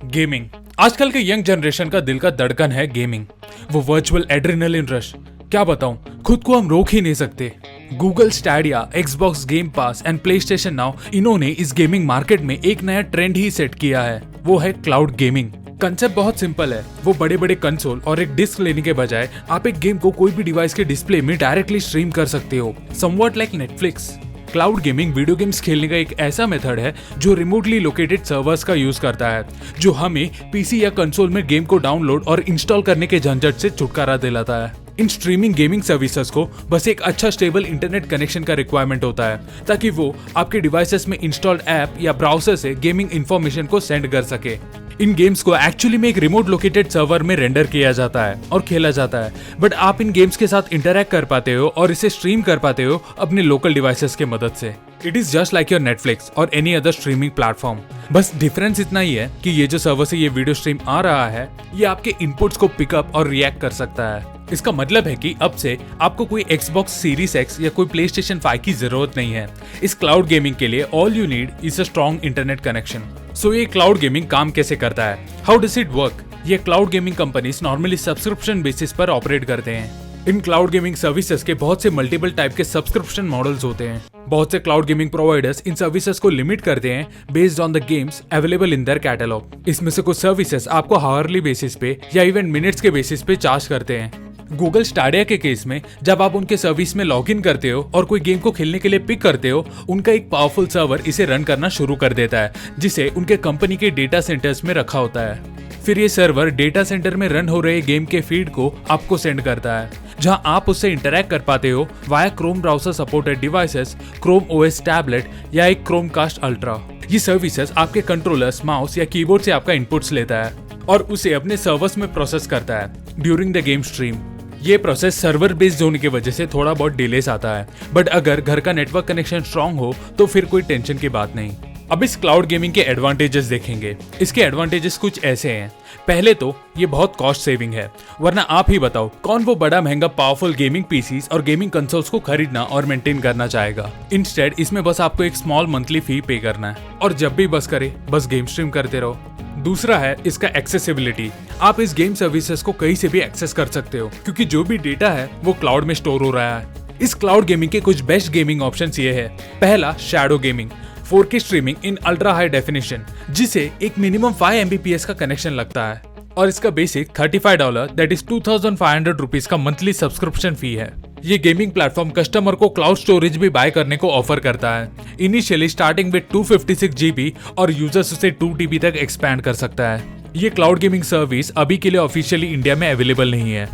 Gaming आजकल के young generation का दिल का धड़कन है। गेमिंग वो वर्चुअल एड्रेनलिन रश, क्या बताऊं, खुद को हम रोक ही नहीं सकते। Google Stadia, Xbox game pass and play station now, इन्होंने इस गेमिंग मार्केट में एक नया ट्रेंड ही सेट किया है। वो है क्लाउड गेमिंग। कंसेप्ट बहुत सिंपल है। वो बड़े बड़े कंसोल और एक डिस्क लेने के बजाय आप एक गेम को कोई भी डिवाइस के डिस्प्ले में डायरेक्टली स्ट्रीम कर सकते हो, somewhat like Netflix. Cloud gaming video games खेलने का एक ऐसा मेथड है जो रिमोटली लोकेटेड सर्वर्स का यूज करता है, जो हमें पीसी या कंसोल में गेम को डाउनलोड और इंस्टॉल करने के झंझट से छुटकारा दिलाता है। इन स्ट्रीमिंग गेमिंग सर्विसेज को बस एक अच्छा स्टेबल इंटरनेट कनेक्शन का रिक्वायरमेंट होता है, ताकि वो आपके डिवाइसेस में इंस्टॉल्ड ऐप या ब्राउजर से गेमिंग इंफॉर्मेशन को सेंड कर सके। इन गेम्स को एक्चुअली में एक रिमोट लोकेटेड सर्वर में रेंडर किया जाता है और खेला जाता है, बट आप इन गेम्स के साथ इंटरैक्ट कर पाते हो और इसे स्ट्रीम कर पाते हो अपने लोकल डिवाइसेस के मदद से। It is just like your Netflix और एनी अदर स्ट्रीमिंग प्लेटफॉर्म। बस डिफरेंस इतना ही है कि ये जो सर्वर से ये वीडियो स्ट्रीम आ रहा है, ये आपके इनपुट्स को पिकअप और रिएक्ट कर सकता है। इसका मतलब है कि अब से आपको कोई Xbox Series X या कोई PlayStation 5 की जरूरत नहीं है। इस क्लाउड गेमिंग के लिए all you need is a strong internet connection. So ये क्लाउड गेमिंग काम कैसे करता है? How does it work? ये cloud gaming companies normally subscription basis पर ऑपरेट करते हैं। इन क्लाउड गेमिंग सर्विसेज के बहुत से मल्टीपल टाइप के सब्सक्रिप्शन मॉडल्स होते हैं। बहुत से क्लाउड गेमिंग प्रोवाइडर्स इन सर्विसेज को लिमिट करते हैं based on the games available in their catalogue. इसमें से कुछ सर्विसेज आपको हावरली बेसिस पे या इवन मिनट्स के बेसिस पे चार्ज करते हैं। गूगल स्टाडिया के केस में जब आप उनके सर्विस में लॉग इन करते हो और कोई गेम को खेलने के लिए पिक करते हो, उनका एक पावरफुल सर्वर इसे रन करना शुरू कर देता है, जिसे उनके कंपनी के डेटा सेंटर्स में रखा होता है। फिर ये सर्वर डेटा सेंटर में रन हो रहे गेम के फीड को आपको सेंड करता है, जहां आप उससे इंटरैक्ट कर पाते हो via Chrome browser supported devices, Chrome OS tablet या एक क्रोमकास्ट अल्ट्रा। ये सर्विसेज आपके कंट्रोलर्स, माउस या कीबोर्ड से आपका इनपुट्स लेता है और उसे अपने सर्वर्स में प्रोसेस करता है ड्यूरिंग द गेम स्ट्रीम। ये प्रोसेस सर्वर बेस्ड होने की वजह से थोड़ा बहुत डिलेस आता है, बट अगर घर का नेटवर्क कनेक्शन स्ट्रांग हो तो फिर कोई टेंशन की बात नहीं। अब इस क्लाउड गेमिंग के एडवांटेजेस देखेंगे। इसके एडवांटेजेस कुछ ऐसे हैं। पहले तो ये बहुत कॉस्ट सेविंग है, वरना आप ही बताओ कौन वो बड़ा महंगा पावरफुल गेमिंग पीसीज और गेमिंग कंसोल्स को खरीदना और मेंटेन करना चाहेगा। इंस्टेड इसमें बस आपको एक स्मॉल मंथली फी पे करना है और जब भी बस करे बस गेम स्ट्रीम करते रहो। दूसरा है इसका एक्सेसिबिलिटी। आप इस गेम सर्विसेज को कहीं से भी एक्सेस कर सकते हो, क्योंकि जो भी डेटा है वो क्लाउड में स्टोर हो रहा है। इस क्लाउड गेमिंग के कुछ बेस्ट गेमिंग ऑप्शंस ये है। पहला, शैडो गेमिंग, 4K स्ट्रीमिंग इन अल्ट्रा हाई डेफिनेशन, जिसे एक मिनिमम 5 Mbps का कनेक्शन लगता है और इसका बेसिक $35 दैट इज 2500 रुपीज का मंथली सब्सक्रिप्शन फी है। ये गेमिंग प्लेटफॉर्म कस्टमर को क्लाउड स्टोरेज भी बाय करने को ऑफर करता है, इनिशियली स्टार्टिंग विद 256 GB और यूजर्स उसे 2 TB तक एक्सपैंड कर सकता है। ये क्लाउड गेमिंग सर्विस अभी के लिए ऑफिशियली इंडिया में अवेलेबल नहीं है।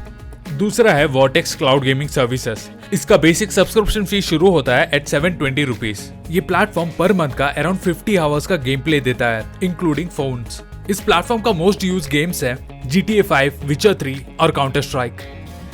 दूसरा है वॉर्टेक्स क्लाउड गेमिंग सर्विसेज। इसका बेसिक सब्सक्रिप्शन फी शुरू होता है एट 720 रुपीज। ये प्लेटफॉर्म पर मंथ का अराउंड 50 आवर्स का गेम प्ले देता है, इंक्लूडिंग फोन्स। इस प्लेटफॉर्म का मोस्ट यूज गेम्स है GTA 5, विचर 3 और काउंटर स्ट्राइक।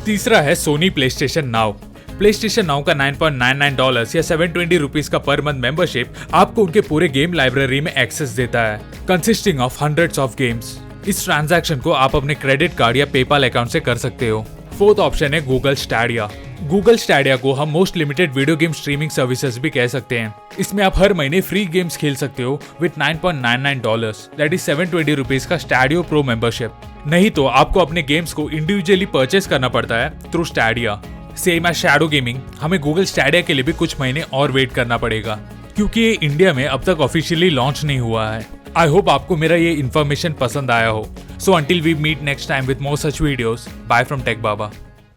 तीसरा है Sony PlayStation now. PlayStation now का $9.99 या 720 रुपीज का पर मंथ मेंबरशिप आपको उनके पूरे गेम लाइब्रेरी में एक्सेस देता है, consisting of hundreds of games. इस ट्रांजैक्शन को आप अपने क्रेडिट कार्ड या पेपाल अकाउंट से कर सकते हो। फोर्थ ऑप्शन है गूगल स्टैडिया। गूगल स्टैडिया को हम most limited video game streaming services भी कह सकते हैं। इसमें आप हर महीने फ्री गेम्स खेल सकते हो विद $9.99 दैट इज 720 रुपीज का स्टैडियो प्रो मेंबरशिप। नहीं तो आपको अपने गेम्स को इंडिविजुअली परचेस करना पड़ता है through Stadia. Same as Shadow gaming, हमें गूगल स्टैडिया के लिए भी कुछ महीने और वेट करना पड़ेगा, क्योंकि ये इंडिया में अब तक ऑफिशियली लॉन्च नहीं हुआ है। आई होप आपको मेरा ये इन्फॉर्मेशन पसंद आया हो। So until we meet next time with more such videos, bye from Tech Baba.